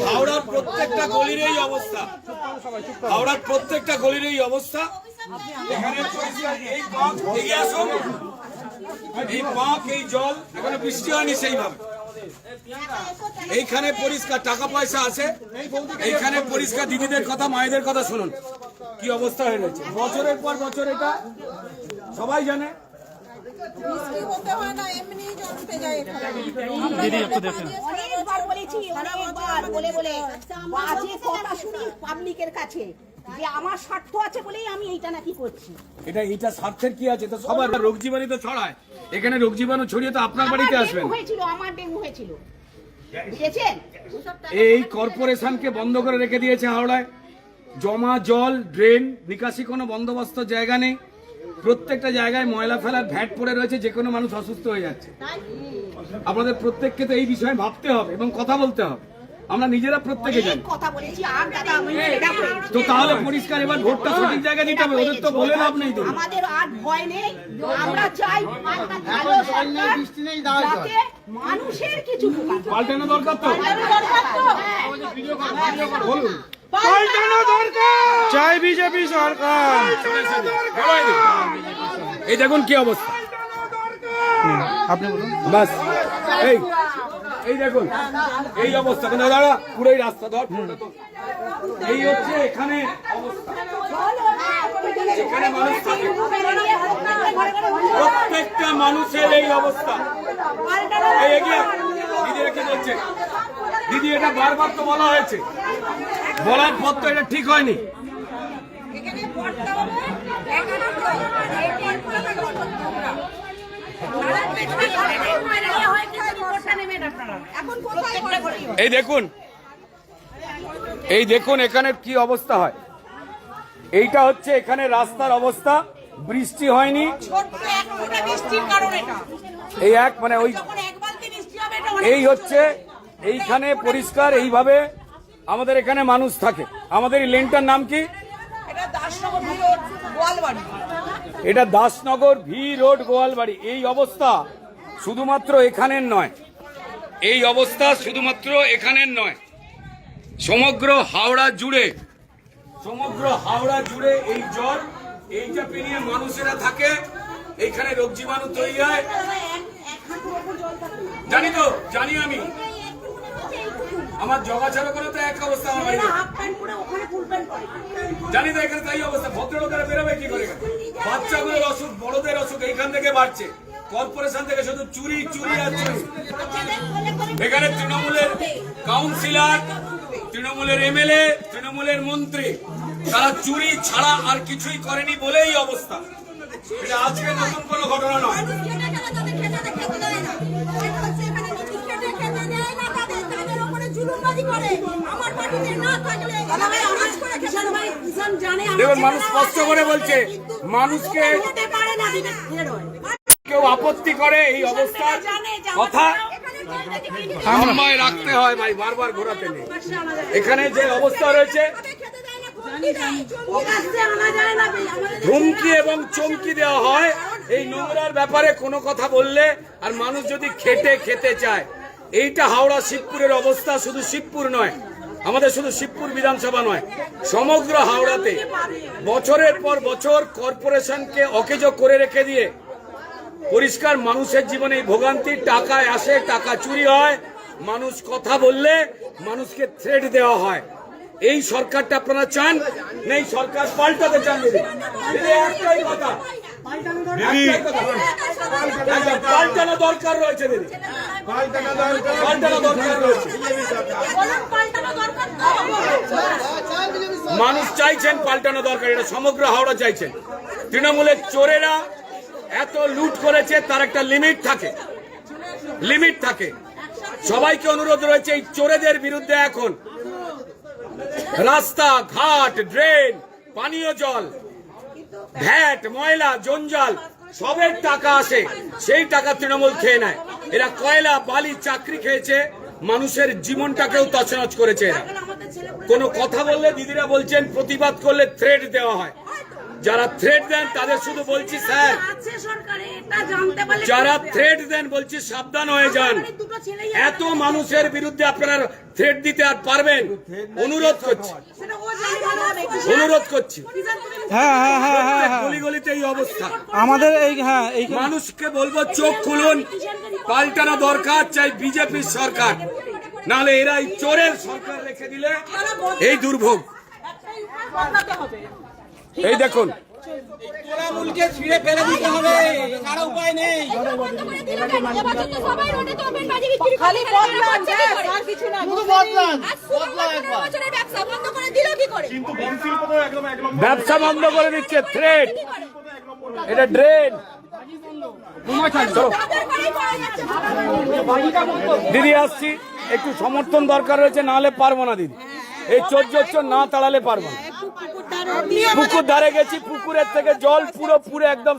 হাওড়ার প্রত্যেকটা গলির এই অবস্থা, হাওড়ার প্রত্যেকটা গলির এই অবস্থা। এখানে এই পাঁক এগিয়ে আসুন, এই পাঁক এই জল এখানে বৃষ্টি হয়নি সেইভাবে। এইখানে পরিষ্কার টাকা পয়সা আছে, এইখানে পরিষ্কার দিদিদের কথা মায়েদের কথা শুনুন কি অবস্থা হয়ে রয়েছে বছরের পর বছর। এটা সবাই জানে। দিদি একটু দেখেন, অনেকবার বলেছি, অনেকবার বলে বলে বাজে কথা শুনি পাবলিকের কাছে যে আমার স্বার্থ আছে বলেই আমি এইটা নাকি করছি। এটা স্বার্থের কি আছে? তো সবার রোগ জীবাণু তো ছড়ায়, এখানে রোগ জীবাণু ছড়িয়ে তো আপনার বাড়িতে আসবেন। আমার ডেঙ্গু হয়েছিল, বুঝেছেন? এই কর্পোরেশনকে বন্ধ করে রেখে দিয়েছে হাওড়ায়। জমা জল, ড্রেন, নিকাশি কোনো বন্দোবস্ত জায়গা নেই। প্রত্যেকটা জায়গায় ময়লা ফেলার ভ্যাট পড়ে রয়েছে, যে কোনো মানুষ অসুস্থ হয়ে যাচ্ছে। আপনাদের প্রত্যেককে তো এই বিষয়ে ভাবতে হবে এবং কথা বলতে হবে। আমরা নিজেরা প্রত্যেকে জানি কথা বলেছি, আর দাদা আমি এটা করেছি। তো তাহলে পরিষ্কার এবার ভোটটা সঠিক জায়গায় দিতে হবে, ওদের তো বলে লাভ নেই। তো আমাদের আর ভয় নেই, আমরা চাই ভালো সরকার যাতে মানুষের কিছু পাল্টানো দরকার। তো বলুন পাল্টানো দরকার, চাই বিজেপি সরকার। এই দেখুন কি অবস্থা, আপনি বলুন। বাস এই দেখুন এই অবস্থা। দাদা পুরোই রাস্তা ধর, এই হচ্ছে এখানে অবস্থা। এখানে মানুষ থাকে, প্রত্যেকটা মানুষের এই অবস্থা। এই এগিয়ে দিদি কি বলছে? দিদি এটা বারবার তো বলা হয়েছে, বলার পর তো এটা ঠিক হয়নি। এই দেখুন, এই দেখুন এখানে কি অবস্থা হয়। এইটা হচ্ছে এখানে রাস্তার অবস্থা। বৃষ্টি হয়নি, এই এক মানে ওই এই হচ্ছে এইখানে পরিষ্কার। এইভাবে আমাদের এখানে মানুষ থাকে। আমাদের এই লেনটার নাম কি? এটা দাসনগর ভি রোড গোয়ালবাড়ি। এই অবস্থা শুধুমাত্র এখানের নয়, এই অবস্থা শুধুমাত্র এখানের নয়, সমগ্র হাওড়া জুড়ে, সমগ্র হাওড়া জুড়ে এই জল, এইটা পেরিয়ে মানুষেরা থাকে। এইখানে রোগ জীবাণু তৈরি হয়। জানি তো, জানি আমি। আমার জগাছাড়া করে তো এক অবস্থা, আমার বাড়িতে জানি তো এখানে তাই অবস্থা। ভদ্রলোকেরা বেরোবে কি করে? বাচ্চাগুলোর অসুখ, বড়দের অসুখ এইখান থেকে বাড়ছে। কর্পোরেশন থেকে শুধু চুরি চুরি আর চুরি। এখানে তৃণমূলের কাউন্সিলর, তৃণমূলের এমএলএ, তৃণমূলের মন্ত্রী, তারা চুরি ছাড়া আর কিছুই করেনি বলেই অবস্থা। এটা আজকে নতুন কোনো ঘটনা নয়। দেখুন মানুষ স্পষ্ট করে বলছে, মানুষকে কেউ আপত্তি করে এই অবস্থার কথা সময় রাখতে হয় ভাই, বারবার ঘোরাতে নেই। এখানে যে অবস্থা রয়েছে, ধুমকি এবং চমকি দেওয়া হয় এই নোংরার ব্যাপারে কোনো কথা বললে। আর মানুষ যদি খেতে চায়, এইটা হাওড়া শিবপুরের অবস্থা। শুধু শিবপুর নয়, আমাদের শুধু শিবপুর বিধানসভা নয়, সমগ্র হাওড়াতে বছরের পর বছর কর্পোরেশনকে অকেজো করে রেখে দিয়ে পরিষ্কার মানুষের জীবনে ভোগান্তি। টাকায় আসে, টাকা চুরি হয়, মানুষ কথা বললে মানুষকে থ্রেট দেওয়া হয়। এই সরকারটা আপনারা চান না? এই সরকার পাল্টাতে চান? দিদি একটাই কথা, পাল্টানো দরকার রয়েছে। দিদি পাল্টানো দরকার রয়েছে। মানুষ চাইছেন পাল্টানো দরকার, এটা সমগ্র হাওড়া চাইছেন। তৃণমূলের চোরেরা এত লুট করেছে, তার একটা লিমিট থাকে, লিমিট থাকে। সবাইকে অনুরোধ রয়েছে এই চোরেদের বিরুদ্ধে এখন রাস্তা ঘাট, ড্রেন, পানীয় জল, ভ্যাট, ময়লা, জঞ্জাল সবের টাকা আসে, সেই টাকা তৃণমূল খেয়ে নেয়। এরা কয়লা, বালি, চাকরি খেয়েছে, মানুষের জীবনটাকেও তছনছ করেছে এরা। কোনো কথা বললে দিদিরা বলছেন প্রতিবাদ করলে থ্রেট দেওয়া হয়। যারা থ্রেট দেন তাদের শুধু বলছি স্যার, যারা থ্রেট দেন বলছি সাবধান হয়ে যান। এত মানুষের বিরুদ্ধে আপনারা থ্রেট দিতে আর পারবেন? অনুরোধ করছি, অনুরোধ করছি। হ্যাঁ হ্যাঁ হ্যাঁ হ্যাঁ হ্যাঁ গলিগলিতে এই অবস্থা। আমাদের এই হ্যাঁ এই মানুষকে বলবো চোখ খুলুন, পাল্টানো দরকার, চাই বিজেপির সরকার, নাহলে এরা এই চোরের সরকার রেখে দিলে এই দুর্ভোগ। এই দেখুন, তৃণমূলকে ছিঁড়ে ফেলে দিতে হবে, ছাড়া উপায় নেই। খালি বদলান, আর কিছু না। ব্যবসা বন্ধ করে দিচ্ছে, থ্রেট, এটা ড্রেন। দিদি আসছি, একটু সমর্থন দরকার রয়েছে, নাহলে পারবো না দিদি। এই চোর না তাড়ালে পারবো না। পুকুর ধারে গেছি, পুকুরের থেকে জল পুরো পুরো একদম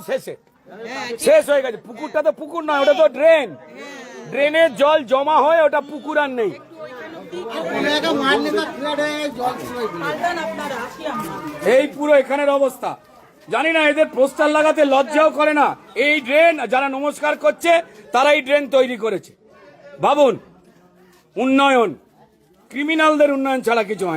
শেষ হয়ে গেছে। পুকুরটা তো পুকুর নয়, ওটা তো ড্রেন। ড্রেনের জল জমা হয়, ওটা পুকুর আর নেই। এই পুরো এখানের অবস্থা জানি না, এদের পোস্টার লাগাতে লজ্জাও করে না। এই ড্রেন যারা নমস্কার করছে তারা এই ড্রেন তৈরি করেছে। ভাবুন, উন্নয়ন, ক্রিমিনালদের উন্নয়ন ছাড়া কিছু হয় না।